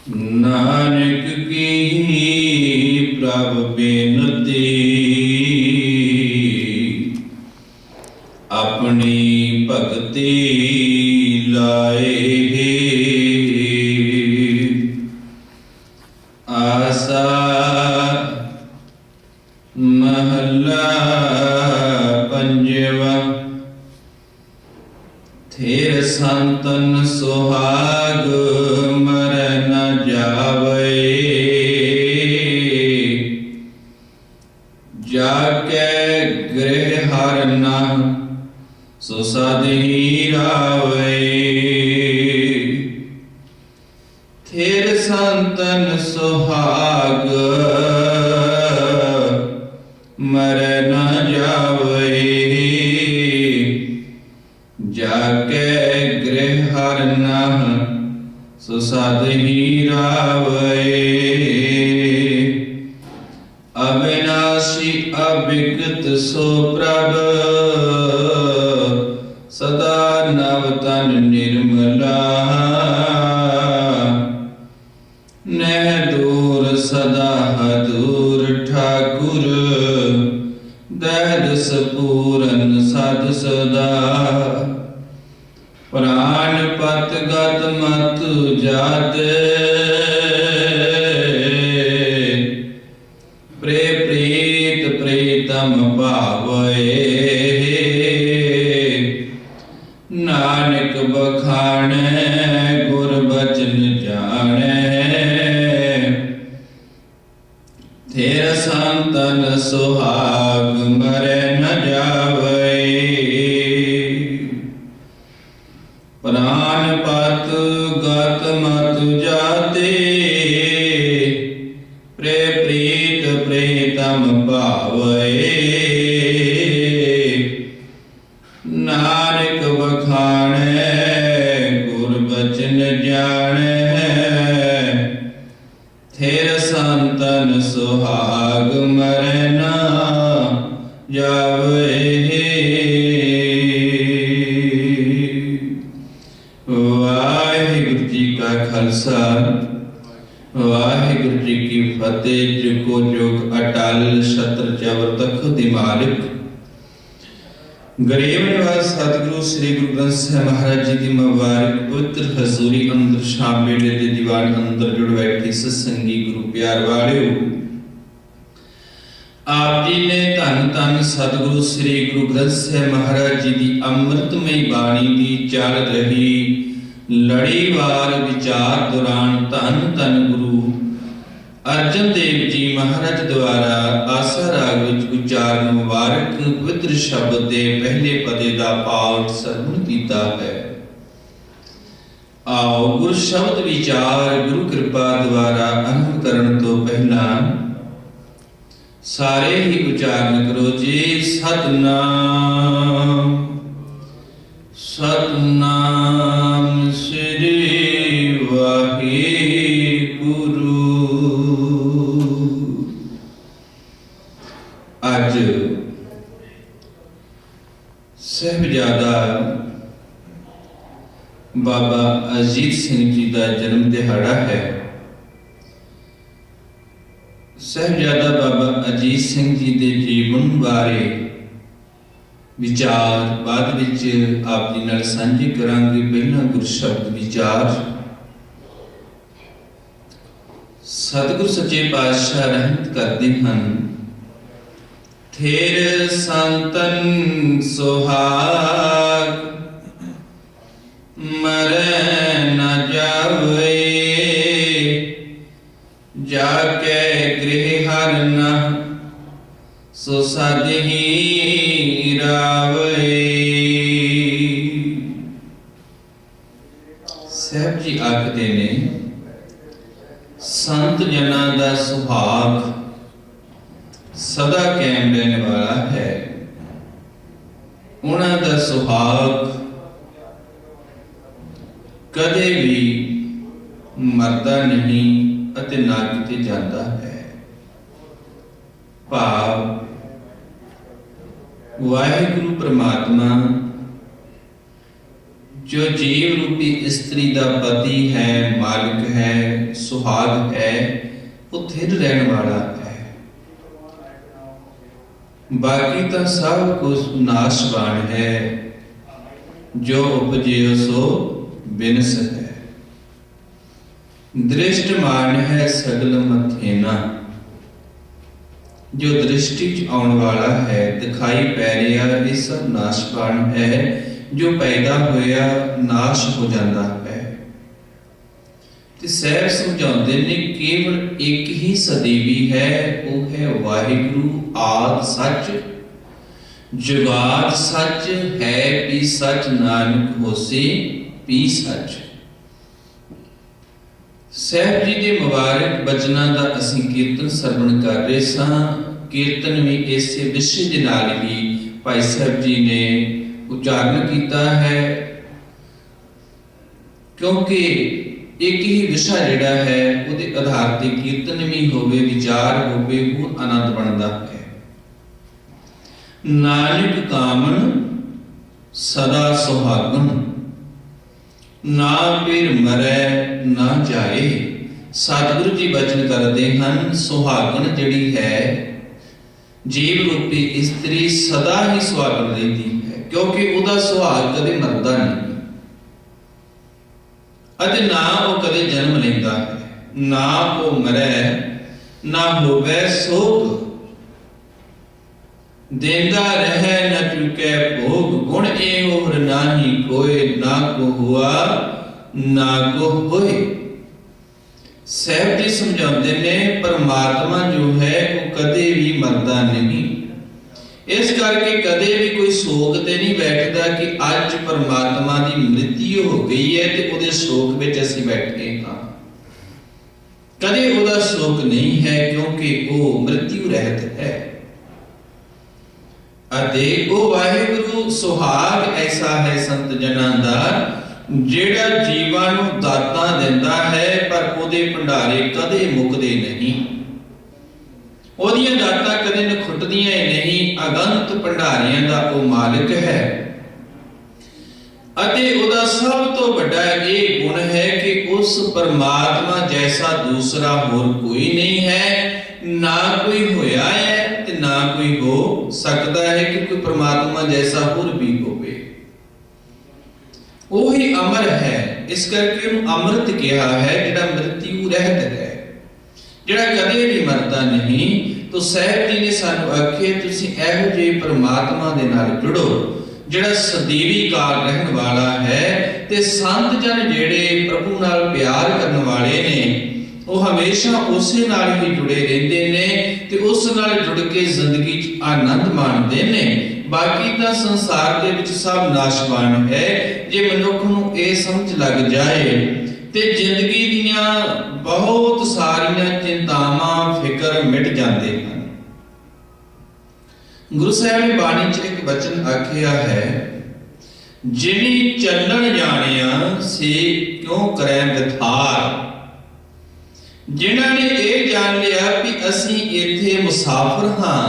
नानक की प्रभ बेनती अपनी भगति लाए हे। आसा महला पंजवा। थेर संतन सुहाग मर न जावे, जाके गृह हर न सो सद ही रावे। थेर संतन सुहाग मर न जावे, जाके गृह हर न सो सद ही रावे। अविनाशी अविगत सो प्रभ, सदा नव तन निर्मला। नह दूर सदा दूर ठाकुर, दहदस पूरन सद सदा। प्राण पत गत मत जाते, प्रे प्रीत प्रीतम पावे। नानक बखाने गुर बचन जाने, थेर संतन सुहाग मरे न जावे। प्राण पत गत मत जाते, प्रे प्रीत प्रीतम पावे। नानक बखाने गुर बचन जाने, थेर संतन सुहाग मरे न जावे। वाहिगुरु जी का खालसा, वाहिगुरु जी की फतेह। जुगो जुग अटल छत्र जबर तखत मालिक, गरीब निवास सतगुरु श्री गुरु ग्रंथ साहिब महाराज जी की मुबारक पवित्र हजूरी अंदर शाम वेले दे दीवान अंदर जुड़ बैठे सत्संगी गुरु प्यार वालिओ। आप जी ने धन धन सतगुरु श्री गुरु ग्रंथ साहिब महाराज जी की अमृतमयी बाणी की चल रही लड़ीवार विचार दौरान धन धन गुरु अर्जन देव जी महाराज द्वारा आसा राग विच उच्चारण मुबारक पवित्र शब्द के पहले पदे का पाठ सरवण कीता है। आओ गुरु शब्द विचार गुरु कृपा द्वारा आरंभ करने तो पहला सारे ही उच्चारण करो जी। सतनाम सतनाम श्री वाहिगुरु। अज साहिबजादा बाबा अजीत सिंह जी का जन्म दिहाड़ा है। साहिबजादा बाबा अजीत सिंह जी के जीवन बारे विचार बाद विच आप जी नाल सांझे करांगे। पहला गुरु शब्द विचार। सतगुरु सच्चे पातशाह रहमत करते हैं। थेर संतन सुहाग मरे न जावे, जाके गृह हर न सो सद ही रावे। साहब जी आखते ने संत जना का सुभाग सदा कायम रहने वाला है। उन्हां दा सुभाग कदे भी मरदा नहीं अते ना किते जाता है। भाव वाहिगुरु परमात्मा जो जीव रूपी स्त्री का पति है, मालिक है, सुहाग है, वो थिर रहने वाला है। बाकी तो सब कुछ नाशवान है, जो उपजियो सो बिनस है। दृष्टमान है सगल मथेना, जो दृष्टि च आने वाला है, दिखाई पै रहा, ये सब नाशवान है, जो पैदा होया नाश हो जाता है। ते सहब समझाते ने केवल एक ही सदैवी है, वो है वाहिगुरु आद सच, जुगाद सच है, पी सच, नानक होसे पी सच। सहब जी के मुबारक बचनों का असीं कीर्तन सरवण कर रहे सां। कीर्तन भी इस विषय के नाल ही भाई साहब जी ने उच्चारण किया है, क्योंकि एक ही विषय जिहड़ा है उहदे आधार ते कीर्तन भी होवे, विचार होवे, वो आनंद बनता है। नानक कामन सदा सुहागन, ना फिर मरै ना जाए। सतगुरु जी बचन करते हैं, सुहागन जिहड़ी है जीव रूपी स्त्री सदा ही सुहागन रहती है, क्योंकि उहदा सुहाग कदे मरदा नहीं, अते ना वो कदे जन्म लेंदा है, ना वो मरै ना होवे सोग। देंदा रहे न चुके भोग, गुण ए होर नाही कोय, ना को हुआ ना को होए। सहब जी समझाते ने परमात्मा जो है वो कदे भी मरदा नहीं, इस करके कदे भी कोई शोक ते नहीं बैठता कि अज परमात्मा की मृत्यु हो गई है ते उहदे शोक विच असीं बैठे हां। कदे उहदा शोक नहीं है, क्योंकि वो मृत्यु रहत है। अते वो वाहिगुरु सुहाग ऐसा है संत जनां दा, जेड़ा जीवां नूं दातां दिंदा है, पर ओहदे भंडारे कदे मुकदे नहीं, ओहदियां दातां कदे नखुटदियां ही नहीं। अगंत भंडारियां दा वो मालिक है। अते ओहदा सब तो बड़ा ये गुण है कि उस परमात्मा जैसा दूसरा होर कोई नहीं है, ना कोई होया है ते ना कोई हो सकता है कि कोई परमात्मा जैसा होर भी होवे। वही अमर है, इस करके उन्हें अमृत कहा है, जिहड़ा मृत्यु रहत है, जिहड़ा कदे भी मरदा नहीं। तो सहब जी ने सानू आखे तुसीं इहो जिहे परमात्मा दे नाल जुड़ो, जिहड़ा सदैवी काल रहन वाला है। ते संत जन जिहड़े प्रभु नाल प्यार करन वाले ने, वो हमेशा उसे नाल ही जुड़े रहंदे ने ते उस नाल जुड़ के जिंदगी च आनंद माणदे ने। बाकी तो संसार के विच सब नाशवान है। जे मनुख नूं ये समझ लग जाए ते जिंदगी दीयां बहुत सारियां चिंतावां फिकर मिट जाते हैं। गुरु साहब ने बाणी च एक वचन आखिया है, जिनी चलन जानिया से क्यों करे विथार। जिन्हां ने ये जान लिया कि असी इत्थे मुसाफिर हां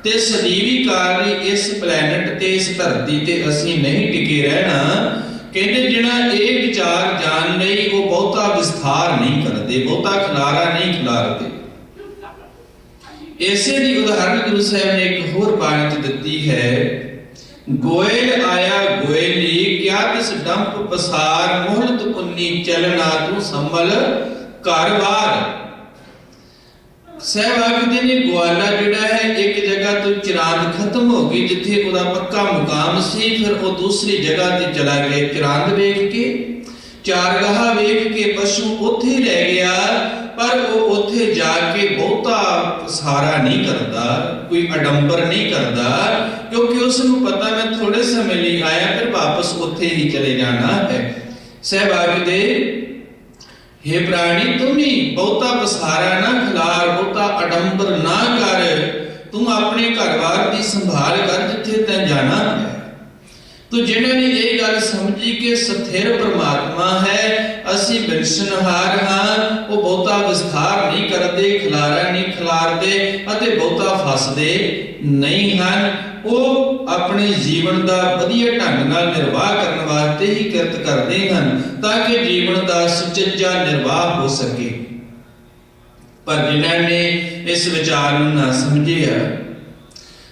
ते सदैवी काल लई इस प्लैनेट ते इस धरती ते असी नहीं टिके रहना, कहते जिन्हां ये विचार जान लई वो बहुता विस्तार नहीं करते, बहुता खिलारा नहीं खिलारते। ऐसे दी उदाहरण गुरु साहब ने एक होर बाणी च दित्ती है, गोयल आया गोयली क्या तिस डंप पसार, मोहलत उन्नी चलना तू संभल घर बार। साहब आखदे ने ग्वाला जिहड़ा है एक जगह तो चिरांद खत्म हो गई, जिथे उहदा पक्का मुकाम सी, फिर वो दूसरी जगह ते चला गया। चिरांद वेख के चारगाह वेख के पशु उत्थे रह गया, पर वो उत्थे जाके बहुता सहारा नहीं करता, कोई अडंबर नहीं करता, क्योंकि उसनूं पता मैं थोड़े समय लिए आया फिर वापस उत्थे ही चले जाना है। साहब आखदे हे प्राणी तुम ही बहुता पसारा ना खिलार, बहुता अडंबर ना कर, तुम अपने घर बार की संभाल कर जिथे तैं जाना है। तो जिन्होंने ये गल समझी कि स्थिर परमात्मा है, असी बिनसनहार हाँ, वो बहुता विस्तार नहीं करते, खिलारा नहीं खिलारते अते बहुता फसदे नहीं हैं। वो अपने जीवन का वधिया ढंग नाल निर्वाह करने वास्ते ही किरत करते हैं ताकि जीवन का सुचज्जा निर्वाह हो सके। पर जिन्होंने इस विचार ना समझिया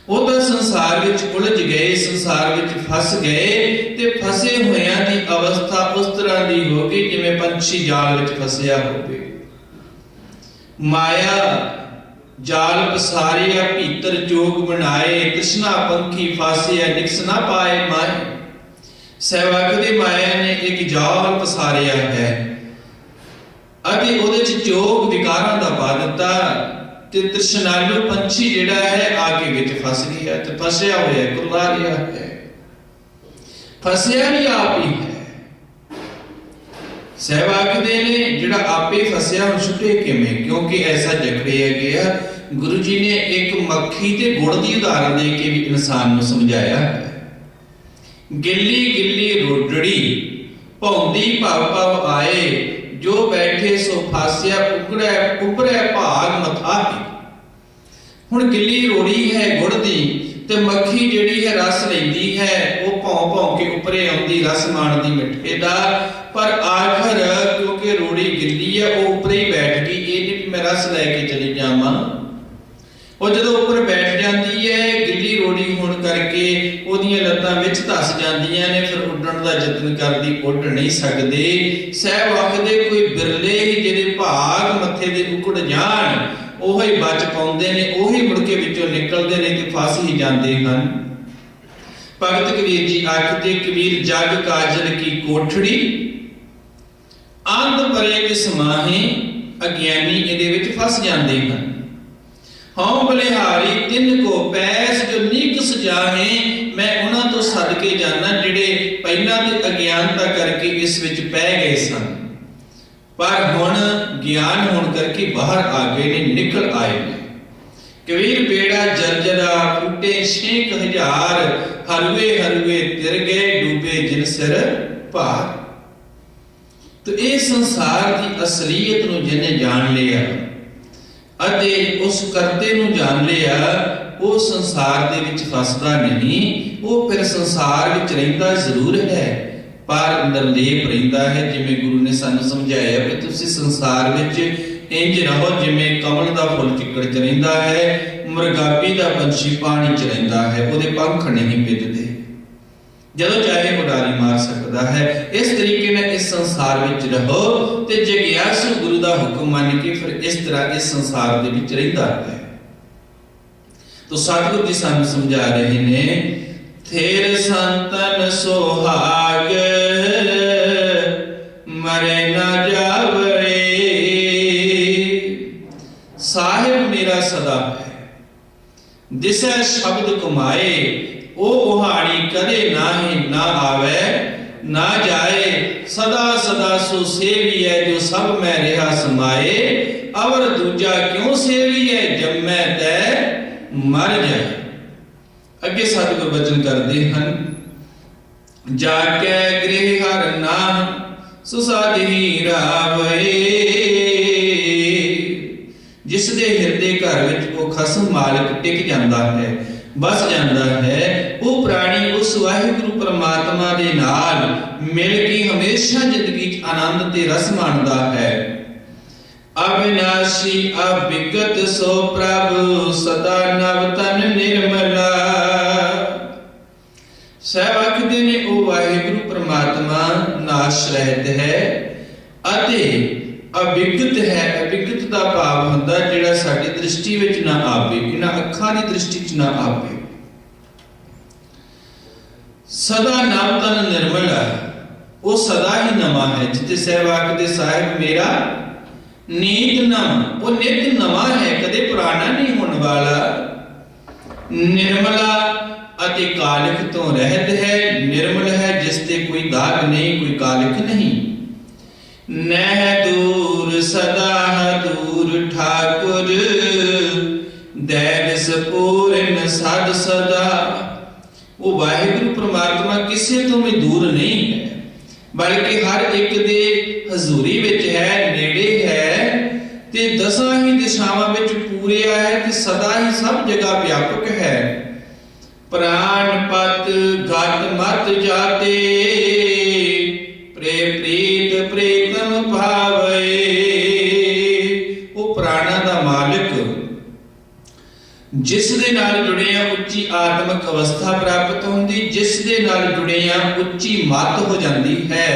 वो तो संसार विच उलझ गए, संसार विच फस गए ते फसे होया दी अवस्था उस तरह दी हो गई जिवें पंछी जाल विच फसिया होवे। माया जाल पसारिया भीतर जोग बनाए, तृष्णा पंखी फासिया निकस ना पाए माए। सहवाग दे माया ने एक जाल पसारिया है अते उहदे च जोग विकारां दा पा दिता ते तृष्णालु पंछी जिहड़ा है आगे विच फस गया ते फसिया होया कुल्ला रिहा है, फसिया भी आप ही है। सहवाग दे ने जिहड़ा आपे फसिया हुण छुटे किवें, क्योंकि ऐसा जकड़िया गया। गुरु जी ने एक मक्खी ते गुड़ की उदाहरण दे के भी इंसान को समझाया है। गिल्ली गिल्ली रोडड़ी भौंदी भव भव आए, जो बैठे सो फासिया उभरै भाग मथा है। हुण गिल्ली रोड़ी है गुड़ दी ते मक्खी जिहड़ी है रस लैंदी है, वो भौं भौं के उपरे आउंदी रस माणदी मिठे दा, पर आखिर क्योंकि रोड़ी गिल्ली है वो उपरे ही बैठ गई, ये नहीं मैं रस लैके चली जावां। वो जदों उपर बैठ जाती है गिल्ली रोड़ी होने करके ओदियां लत्तां विच धस जांदियां ने, फिर उड्डण दा यतन करदी उड़ नहीं सकदे। सहब आखदे कोई बिरले ही जिहदे भाग मत्थे दे उकड़ जाण ओही बच पाउंदे ने, ओही मुड़ के विचों निकलदे ने ते फस ही जांदे हन। भगत कबीर जी आखदे कबीर जग काजल की कोठड़ी अंध परे के समाहे, अज्ञानी इहदे विच फस जांदे हन। हाँ बलिहारी तिन को पैस जो निकस जाहे, मैं उन्हां तो सदके जाना जिहड़े पहला ते अज्ञानता करके इस विच पै गए सन, पर हुण ज्ञान होण करके बाहर आ गए ने, निकल आए ने। कबीर बेड़ा जर्जरा फुटे 6000, हरवे हरवे तिर गए डूबे जिन सिर भार। तो ये संसार की असलीयत नूं जिन्हें जान लिया अते उस करते नूं जान लिया, वो संसार दे विच फसदा नहीं, वो फिर संसार विच रहिंदा जरूर है पर निर्लेप रहिंदा है। जिवें गुरु ने सानूं समझाया कि तुसीं संसार विच इंज रहो जिवें कमल दा फुल चिक्कड़ च रहिंदा है, मुरगाबी दा पंछी पानी च रहिंदा है, उहदे पंख नहीं पिटदे, जदों चाहे उडारी मार सकता है। इस तरीके ने इस संसार विच रहो ते जिग्यासु गुरु दा हुक्म मान के फिर इस तरह इस संसार दे विच रहिंदा है। तो सतगुरु जी सानूं समझा रहे ने, थेर संतन सोहाग मरे ना जावरे। साहिब मेरा सदा है दिसै शब्द कमाए, ओ उहाड़ी कदे नाहि ना आवे ना जाए। सदा सदा सो सेवी है जो सब में रहा समाए, अवर दूजा क्यों सेवी है जब मैं तै मर जाए। अगे सतगुर वचन करते हैं, जाके गृह हर नाम सुसाधी रावे। जिस दे हृदय घर विच वो खसम मालिक टिक जाता है, बस जाता है, वो प्राणी उस वाहिगुरु परमात्मा दे नाल मिल के हमेशा जिंदगी च आनंद ते रस माणदा है। अविनाशी अविगत सो प्रभु सदा नव तन निर्मला। सहब आखदे ने ओ वाहिगुरु परमात्मा नाश रहत है अते अविगत है। अविगत दा भाव हुंदा जिहड़ा साडी दृष्टि विच ना आवे, इन्हां अखां दी दृष्टि च ना आवे। सदा नव तन निर्मला, वो सदा ही नवा है। जिते सहब आखदे साहिब मेरा नीत नव, वो नित नवा है, कदे पुराना नहीं होने वाला। निर्मला अति कालिक तो रहत है, निर्मल है जिसते कोई दाग नहीं, कोई कालिक नहीं। नह दूर सदा दूर ठाकुर, दैस पूर्ण सद सदा। वो वाहिगुरु परमात्मा किसी तो भी दूर नहीं है, बल्कि हर एक दे हजूरी विच है, नेड़े है, ते दसां ही दिशावां विच पूरिया है, ते सदा ही सब जगह व्यापक है। प्राण पत गत मत जाते, प्रे प्रीत प्रीतम भावे। वो प्राणा दा मालिक, जिस दे नाल जुड़े उच्ची आत्मक अवस्था प्राप्त होंदी, जिस दे नाल जुड़े उच्ची मत हो जाती है,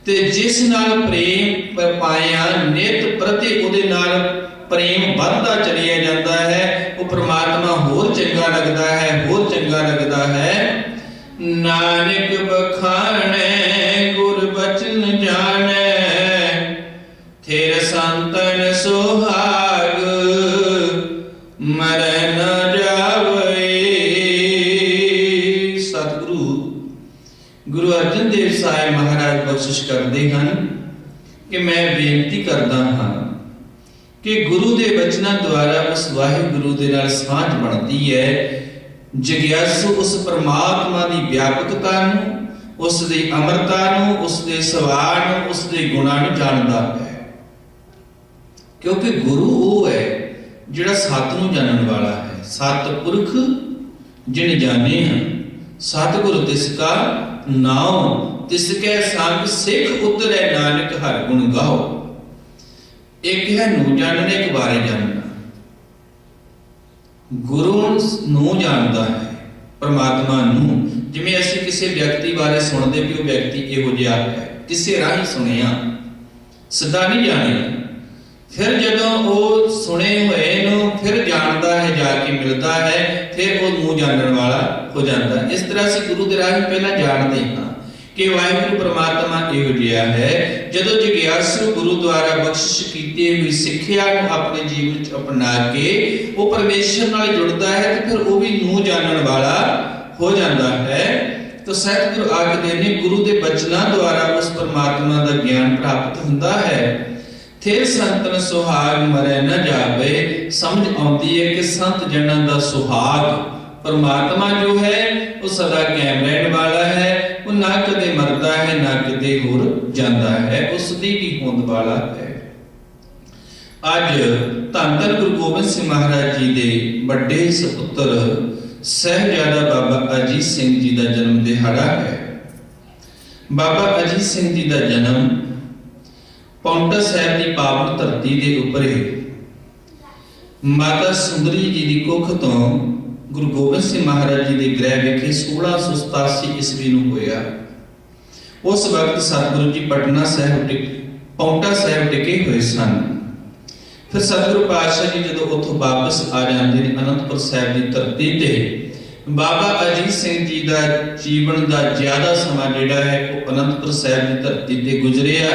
ते जिस नाल प्रेम पाया नित प्रति उहदे नाल प्रेम बढ़ता चलिया जाता है, वो परमात्मा होर चंगा लगता है, होर चंगा लगता है। नानक बखाने गुर बचन जाने, थिर संतन सुहाग मर न जावे। सतगुरु गुरु अर्जन देव साहिब महाराज बख्शिश करते हैं कि मैं बेनती करता हाँ कि गुरु के बचनों द्वारा उस वाहिगुरु दे नाल सांझ बनती है। जिग्यासु उस परमात्मा की व्यापकता नूं, उस दी अमरता नूं, उस दे सुभाव नूं, उस दे गुणां नूं जानदा है, क्योंकि गुरु वो है जिहड़ा सत नूं जानन वाला है। सतपुरख जिन जाने हैं, सतगुरु तिसका नाम, तिसके संग सिख उतरे नानक हर गुण गाओ। एक है नू जानने, एक बारे जानना। गुरु नू जानता है, परमात्मा नू। जिवें असीं किसी व्यक्ति बारे सुनते भी वो व्यक्ति इहो जिहा है, किसी राही सुनिया, सदा नहीं जानिया। फिर जदों वो सुने हुए नू फिर जानता है, जाके मिलता है, फिर वो नू जानने वाला हो जाता है। इस तरह से गुरु दे राही पहला जानते हैं कि वाहिगुरु परमात्मा इहो जिहा है। जदों जिग्यासु गुरु द्वारा बख्शिश कीती हुई सिੱਖਿਆ ਨੂੰ अपने जीवन ਵਿੱਚ अपना के वो परमेश्वर नाल जुड़ता है, तो फिर वो भी नू जानन वाला हो जाता है। तो सतगुरु आखदे ने गुरु के बचनों द्वारा उस परमात्मा का ज्ञान प्राप्त होता है। थिर संतन सुहाग मरे न जावे। समझ आती है कि संत जनों का सुहाग परमात्मा जो है वो सदा कायम रहने वाला है, वो ना कदे मरता है, ना कदे होर जाता है, उसदी भी होंद वाला है। अज धन धन गुरु गोबिंद सिंह महाराज जी के बड़े सपुत्र साहिबजादा बाबा अजीत सिंह जी का जन्म दिहाड़ा है। बाबा अजीत सिंह जी का जन्म पाउंटा साहिब की पावन धरती के उपर माता सुंदरी जी की कुख तो गुरु गोबिंद सिंह महाराज जी के गृह विखे 1687 ईस्वी में होया। उस वक्त सतगुरु जी पटना साहिब पाउंटा साहिब टिके हुए सन। फिर सतगुरु पातशाह जी जदों उत्थों वापस आ जाते हैं अनंतपुर साहिब की धरती ते, बाबा अजीत सिंह जी का जीवन का ज्यादा समा जिहड़ा है वो अनंतपुर साहिब की धरती ते गुजरिया।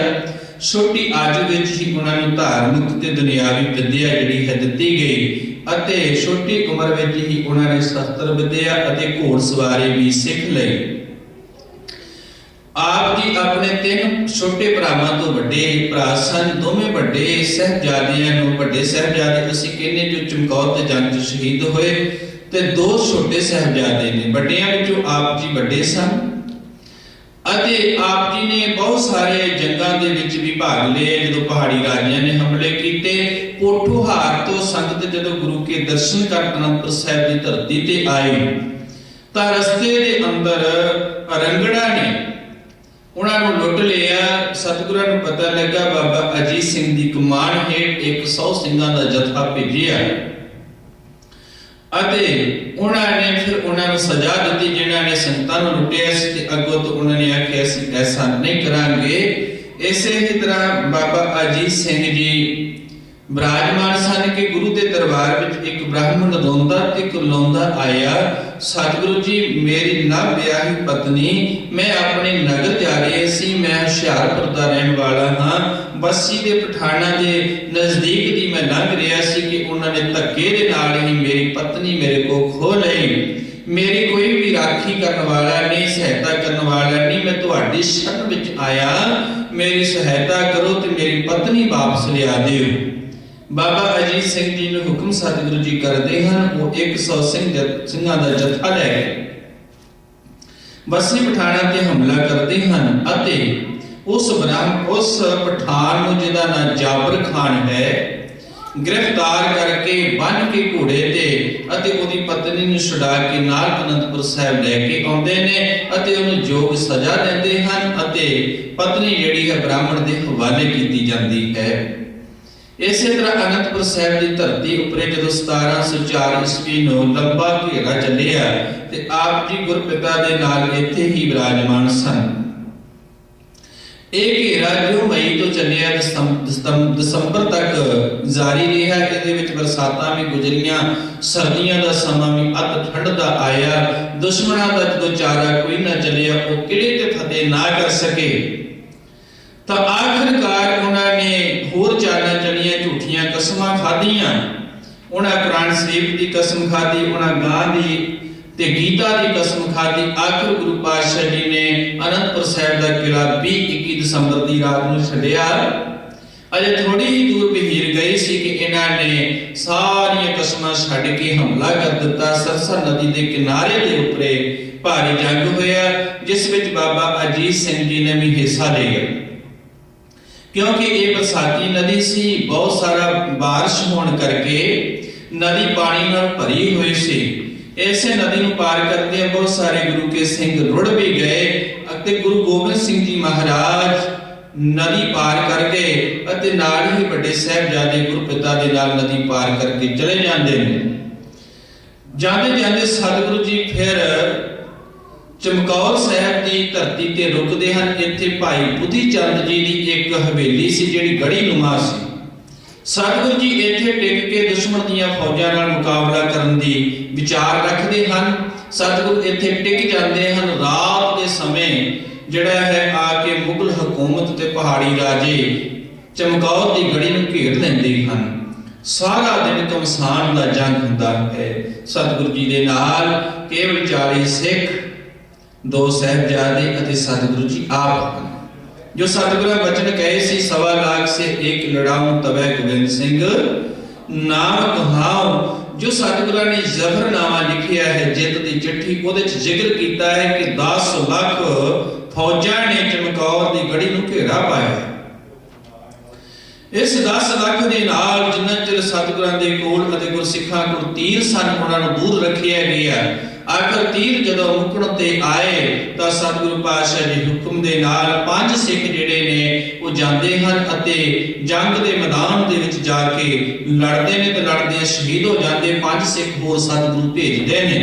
छोटी आयु विच ही उन्होंने धार्मिक ते दुनियावी विद्या जिहड़ी है दित्ती गई, अते छोटी उम्र विच ही उन्होंने शस्त्र विद्या अते घोड़सवारी भी सीख लई। आप जी अपने 3 छोटे भरावां तो वड्डे भरा सन। दोवें वड्डे साहिबजादियां नूं वड्डे साहिबजादे असीं कहने जो चमकौर ते जंग च शहीद होए, ते 2 छोटे साहिबजादे ने। वड्डियां विचों आप जी वड्डे सन अते आप जी ने बहुत सारे जंगां दे विच भी भाग लिया। जदों पहाड़ी राजियां ने हमले कीते, पोठोहार तो संगत जदों गुरु के दर्शन कर अनंतपुर साहिब की धरती ते आई, तां रस्ते दे अंदर रंगड़ा ने उन्होंने लुट लिया। सतगुरां नूं पता लगा बाबा अजीत सिंह की कमान हेठ 100 सिंघां का जत्था भेजिया अते उन्होंने फिर उन्होंने सजा दी जिन्होंने संतां नूं लुटिया सी। ते अगों तो उन्होंने आख्या असीं ऐसा नहीं करांगे। इसे ही तरह बाबा अजीत सिंह जी विराजमान सन कि गुरु के दरबार में एक ब्राह्मण रोंदा ते कुरलाउंदा आया, सतगुरु जी मेरी ना ब्याही पत्नी, मैं अपने नगर जा रही सी, मैं हुशियारपुर का रहने वाला हाँ, बस्सी के पठाणा के नजदीक दी मैं लंघ रहा सी कि उन्होंने धक्के दे नाल ही मेरी पत्नी मेरे को खो लई। मेरी कोई भी राखी करने वाला नहीं, सहायता करने वाला नहीं, मैं तुहाडी शरण विच आया, मेरी सहायता करो ते मेरी पत्नी वापस लिया दिओ। बाबा अजीत सिंह जी ने हुक्म सतगुरु जी करते हैं, वो 100 सिंघां दा जत्था लै गए। ਬਸੀ ਪਠਾਣਾ ਤੇ ਹਮਲਾ ਕਰਦੇ ਹਨ ਅਤੇ ਉਸ ਪਠਾਨ ਨੂੰ, ਜਿਹਦਾ ਨਾਂ ਜਾਬਰ ਖਾਨ ਹੈ, ਗ੍ਰਿਫਤਾਰ ਕਰਕੇ ਬੰਨ੍ਹ ਕੇ ਘੋੜੇ ਤੇ ਅਤੇ ਉਹਦੀ ਪਤਨੀ ਨੂੰ ਛੁਡਾ ਕੇ ਨਾਲ ਅਨੰਦਪੁਰ ਸਾਹਿਬ ਲੈ ਕੇ ਆਉਂਦੇ ਨੇ ਅਤੇ ਉਹਨੂੰ ਯੋਗ ਸਜ਼ਾ ਦਿੰਦੇ ਹਨ ਅਤੇ ਪਤਨੀ ਜਿਹੜੀ ਹੈ ਬ੍ਰਾਹਮਣ ਦੇ ਹਵਾਲੇ ਕੀਤੀ ਜਾਂਦੀ ਹੈ। ਇਸੇ ਤਰ੍ਹਾਂ ਅਨੰਦਪੁਰ ਸਾਹਿਬ ਦੀ ਧਰਤੀ ਉੱਪਰ ਜਦੋਂ 1704 ਈਸਵੀ ਨੂੰ ਲੰਬਾ ਘੇਰਾ ਚੱਲਿਆ ਤੇ ਆਪ ਜੀ ਗੁਰਪਿਤਾ ਦੇ ਨਾਲ ਇੱਥੇ ਹੀ ਵਿਰਾਜਮਾਨ ਸਨ। ਇਹ ਘੇਰਾ ਜੋ ਮਈ ਤੋਂ ਚੱਲਿਆ ਦਸੰਬਰ ਤੱਕ ਜਾਰੀ ਰਿਹਾ। ਇਹਦੇ ਵਿੱਚ ਬਰਸਾਤਾਂ ਵੀ ਗੁਜ਼ਰੀਆਂ, ਸਰਦੀਆਂ ਦਾ ਸਮਾਂ ਵੀ, ਅਤ ਠੰਡ ਦਾ ਆਇਆ। ਦੁਸ਼ਮਣਾਂ ਦਾ ਜਦੋਂ ਚਾਰਾ ਕੋਈ ਨਾ ਚੱਲਿਆ, ਉਹ ਕਿਲੇ ਤੇ ਫਤਿਹ ਨਾ ਕਰ ਸਕੇ ਤਾਂ ਆਖਿਰਕਾਰ ਉਹਨਾਂ ਨੇ ਹੋਰ ਚਾਲਾਂ ਚਲੀਆਂ, ਝੂਠੀਆਂ ਕਸਮਾਂ ਖਾਧੀਆਂ। ਉਹਨਾਂ ਕੁਰਾਨ ਸ਼ਰੀਫ ਦੀ ਕਸਮ ਖਾਧੀ, ਉਹਨਾਂ ਗਾਂ ਦੀ ਤੇ ਗੀਤਾ ਦੀ ਕਸਮ ਖਾਧੀ। ਆਖਿਰ ਗੁਰੂ ਪਾਤਸ਼ਾਹ ਜੀ ਨੇ ਅਨੰਦਪੁਰ ਸਾਹਿਬ ਦਾ ਕਿਲਾ 20-21 ਦਸੰਬਰ ਦੀ ਰਾਤ ਨੂੰ ਛੱਡਿਆ। ਅਜੇ ਥੋੜੀ ਹੀ ਦੂਰ ਬਹੀਰ ਗਈ ਸੀ ਕਿ ਇਹਨਾਂ ਨੇ ਸਾਰੀਆਂ ਕਸਮਾਂ ਛੱਡ ਕੇ ਹਮਲਾ ਕਰ ਦਿੱਤਾ। ਸਰਸਾ ਨਦੀ ਦੇ ਕਿਨਾਰੇ ਦੇ ਉੱਪਰੇ ਭਾਰੀ ਜੰਗ ਹੋਇਆ, ਜਿਸ ਵਿੱਚ ਬਾਬਾ ਅਜੀਤ ਸਿੰਘ ਜੀ ਨੇ ਵੀ ਹਿੱਸਾ ਲਿਆ। ਕਿਉਂਕਿ ਇਹ ਬਰਸਾਤੀ ਨਦੀ ਸੀ, ਬਹੁਤ ਸਾਰਾ ਬਾਰਿਸ਼ ਹੋਣ ਕਰਕੇ ਨਦੀ ਪਾਣੀ ਨਾਲ ਭਰੀ ਹੋਈ ਸੀ। ਇਸੇ ਨਦੀ ਨੂੰ ਪਾਰ ਕਰਦੇ ਬਹੁਤ ਸਾਰੇ ਗੁਰੂ ਕੇ ਸਿੰਘ ਰੁੜ ਵੀ ਗਏ ਅਤੇ ਗੁਰੂ ਗੋਬਿੰਦ ਸਿੰਘ ਜੀ ਮਹਾਰਾਜ ਨਦੀ ਪਾਰ ਕਰ ਗਏ ਅਤੇ ਨਾਲ ਹੀ ਵੱਡੇ ਸਾਹਿਬਜ਼ਾਦੇ ਗੁਰਪਿਤਾ ਦੇ ਨਾਲ ਨਦੀ ਪਾਰ ਕਰਕੇ ਚਲੇ ਜਾਂਦੇ ਨੇ। ਜਾਂਦੇ ਜਾਂਦੇ ਸਤਿਗੁਰੂ ਜੀ ਫਿਰ ਚਮਕੌਰ ਸਾਹਿਬ ਦੀ ਧਰਤੀ ਤੇ ਰੁਕਦੇ ਹਨ। ਇੱਥੇ ਭਾਈ ਬੁੱਧੀ ਚੰਦ ਜੀ ਦੀ ਇੱਕ ਹਵੇਲੀ ਸੀ ਜਿਹੜੀ ਗੜੀ ਨੁਮਾ ਸੀ। ਸਤਿਗੁਰੂ ਜੀ ਇੱਥੇ ਟਿਕ ਕੇ ਦੁਸ਼ਮਣ ਦੀਆਂ ਫੌਜਾਂ ਨਾਲ ਮੁਕਾਬਲਾ ਕਰਨ ਦੀ ਵਿਚਾਰ ਰੱਖਦੇ ਹਨ। ਸਤਿਗੁਰੂ ਇੱਥੇ ਟਿਕ ਜਾਂਦੇ ਹਨ। ਰਾਤ ਦੇ ਸਮੇਂ ਜਿਹੜਾ ਹੈ ਆ ਕੇ ਮੁਗਲ ਹਕੂਮਤ ਤੇ ਪਹਾੜੀ ਰਾਜੇ ਚਮਕੌਰ ਦੀ ਗੜੀ ਨੂੰ ਘੇਰ ਲੈਂਦੇ ਹਨ। ਸਾਰਾ ਦਿਨ ਘਮਸਾਨ ਦਾ ਜੰਗ ਹੁੰਦਾ ਹੈ। ਸਤਿਗੁਰੂ ਜੀ ਦੇ ਨਾਲ ਕੇਵਲ 40 ਸਿੱਖ, 2 ਸਾਹਿਬਜ਼ਾਦੇ ਅਤੇ ਸਤਿਗੁਰੂ ਜੀ ਆਪ ਹਨ। ਜੋ ਸਤਿਗੁਰਾਂ ਬਚਨ ਕਹੇ ਸੀ, 1.25 लाख से एक लड़ाऊं तबै गोबिंद सिंह नाम कहाऊं। जो सतगुਰਾਂ ਨੇ ਜ਼ਫਰਨਾਮਾ ਲਿਖਿਆ ਹੈ, ਜਿੱਤ ਦੀ ਚਿੱਠੀ, ਉਹਦੇ ਚ ਜ਼ਿਕਰ ਕੀਤਾ ਹੈ ਕਿ 10 ਲੱਖ ਫੌਜਾਂ ਨੇ ਚਮਕੌਰ ਦੀ ਗੜੀ ਨੂੰ ਘੇਰਾ ਪਾਇਆ। ਇਸ 10 ਲੱਖ ਦੇ ਨਾਲ ਜਿੰਨਾ ਚਿਰ ਸਤਿਗੁਰਾਂ ਦੇ ਕੋਲ ਅਤੇ ਗੁਰਸਿੱਖਾਂ ਕੋਲ ਤੀਰ ਸਨ, ਉਹਨਾਂ ਨੂੰ ਦੂਰ ਰੱਖਿਆ ਗਿਆ। ਆਖਰ ਤੀਰ ਜਦੋਂ ਮੁੱਕਣ ਤੇ ਆਏ ਤਾਂ ਸਤਿਗੁਰੂ ਪਾਤਸ਼ਾਹ ਜੀ ਹੁਕਮ ਦੇ ਨਾਲ 5 ਸਿੱਖ ਜਿਹੜੇ ਨੇ ਉਹ ਜਾਂਦੇ ਹਨ ਅਤੇ ਜੰਗ ਦੇ ਮੈਦਾਨ ਦੇ ਵਿੱਚ ਜਾ ਕੇ ਲੜਦੇ ਨੇ ਤੇ ਲੜਦੇ ਸ਼ਹੀਦ ਹੋ ਜਾਂਦੇ। 5 ਸਿੱਖ ਹੋਰ ਸਤਿਗੁਰੂ ਭੇਜਦੇ ਨੇ।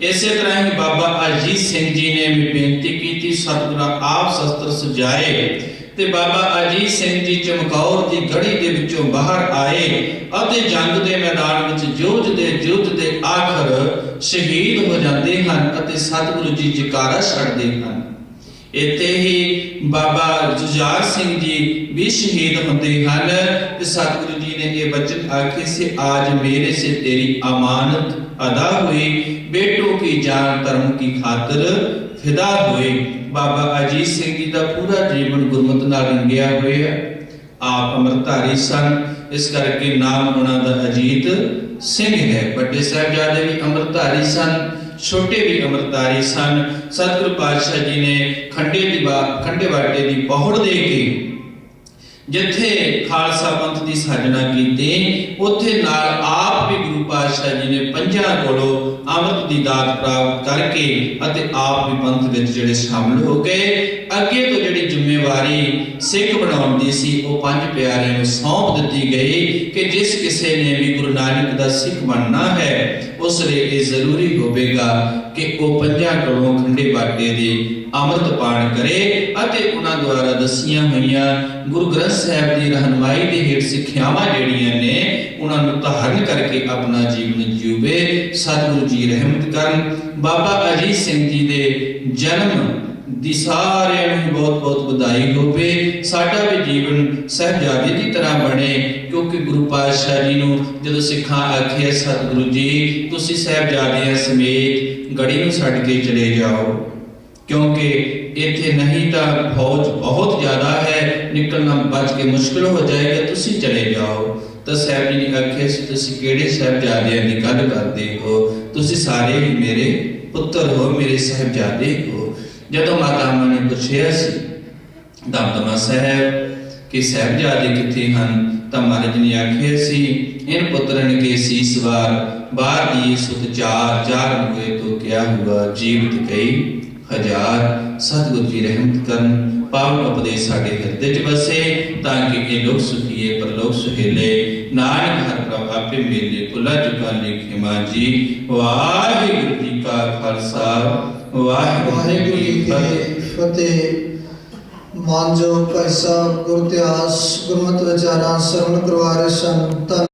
ਇਸੇ ਤਰ੍ਹਾਂ ਹੀ ਬਾਬਾ ਅਜੀਤ ਸਿੰਘ ਜੀ ਨੇ ਵੀ ਬੇਨਤੀ ਕੀਤੀ, ਸਤਿਗੁਰਾਂ ਆਪ ਸ਼ਸਤਰ ਸਜਾਏ ਤੇ ਬਾਬਾ ਅਜੀਤ ਸਿੰਘ ਜੀ ਚਮਕੌਰ ਦੀ ਗੜੀ ਦੇ ਵਿੱਚੋਂ ਬਾਹਰ ਆਏ ਅਤੇ ਜੰਗ ਦੇ ਮੈਦਾਨ ਵਿੱਚ ਜੂਝਦੇ ਆਖਰ ਸ਼ਹੀਦ ਹੋ ਜਾਂਦੇ ਹਨ ਅਤੇ ਸਤਿਗੁਰੂ ਜੀ ਜਕਾਰਾ ਛੱਡਦੇ ਹਨ। ਇੱਥੇ ਹੀ ਬਾਬਾ ਜੁਝਾਰ ਸਿੰਘ ਜੀ ਵੀ ਸ਼ਹੀਦ ਹੁੰਦੇ ਹਨ ਤੇ ਸਤਿਗੁਰੂ ਜੀ ਨੇ ਇਹ ਬਚਨ ਆਖੇ ਸੀ, आज मेरे से तेरी अमानत अदा हुई, बेटों की जान धर्म की खातिर फिदा हुए। बाबा अजीत सिंह जी का पूरा जीवन गुरमत नाल रंगिया होया। आप अमृतधारी सन, इस करके नाम उन्हां दा अजीत सिंह है। बड़े साहिबजादे भी अमृतधारी सन, छोटे भी अमृतधारी सन। सतगुरु पातशाह जी ने खंडे वाटे की पौड़ दे के जिथे खालसा पंथ की साजना की, उत्थे नाल आप भी गुरु पातशाह जी ने 5 कोलों अमृत की दात प्राप्त करके अते आप भी पंथ विच जिहड़े शामिल हो गए। अगे तो जिहड़ी जिम्मेवारी सिख बनाउण दी सी वो 5 प्यारिਆਂ ਨੂੰ सौंप दी गई कि जिस किसी ने भी गुरु नानक का सिख बनना है उस लिए ये जरूरी होगा कि वह 5 कोलों खंडे बाटे दे अमृत पान करे अते उन्हां द्वारा दसियां होईयां गुरु ग्रंथ साहिब की रहनुमाई के हेठ सिक्ख्यावां जिहड़ियां ने उन्हां नूं धारण करके अपना जीवन जीवे। सतगुरु जी रहमत करन। बाबा अजीत सिंह जी दे जन्म दी सारिਆਂ ਨੂੰ बहुत बहुत ਵਧਾਈ ਹੋਵੇ। ਸਾਡਾ ਵੀ ਜੀਵਨ ਸਾਹਿਬਜ਼ਾਦੇ ਦੀ ਤਰ੍ਹਾਂ ਬਣੇ, ਕਿਉਂਕਿ ਗੁਰੂ ਪਾਤਸ਼ਾਹ ਜੀ ਨੂੰ ਜਦੋਂ ਸਿੱਖਾਂ ਆਖਿਆ ਸਤਿਗੁਰੂ ਜੀ ਤੁਸੀਂ ਸਾਹਿਬਜ਼ਾਦਿਆਂ ਸਮੇਤ ਗੜੀ ਨੂੰ ਛੱਡ ਕੇ ਚਲੇ ਜਾਓ, क्योंकि इत्थे नहीं तो फौज बहुत ज़्यादा है, निकलना बच के मुश्किल हो जाएगा, तुसी चले जाओ। तो साहब जी ने आख्या सी तुसी किहड़े साहिबजादियां दी गल करदे हो, तुसी सारे ही मेरे पुत्र हो, मेरे साहिबजादे हो। ਜਦੋਂ ਮਾਤਾਵਾਂ ਨੇ ਪੁੱਛਿਆ ਸੀ ਦਮਦਮਾ ਸਾਹਿਬ ਕਿ ਸਾਹਿਬਜ਼ਾਦੇ ਕਿੱਥੇ ਹਨ, ਤਾਂ ਮਹਾਰਾਜ ਨੇ ਆਖਿਆ ਸੀ इन पुत्रन के शीस वार बार दिए सुत चार, चार हुए तो क्या हुआ, जीवित कई हजार। सतगुरु जी रहमत करन, पावन उपदेश साडे हिरदे च बसे, ताकि ये लोक सुखीए परलोक सुहेले। नानक हर प्रभ आपे मेले, भुला चुका लेखे मांजी। वाहिगुरु जी का खालसा, वाहिगुरु जी की फतेह। मानजो भाई साहब गुरु इतिहास गुरमत विचारा सरवण करवा रहे सन।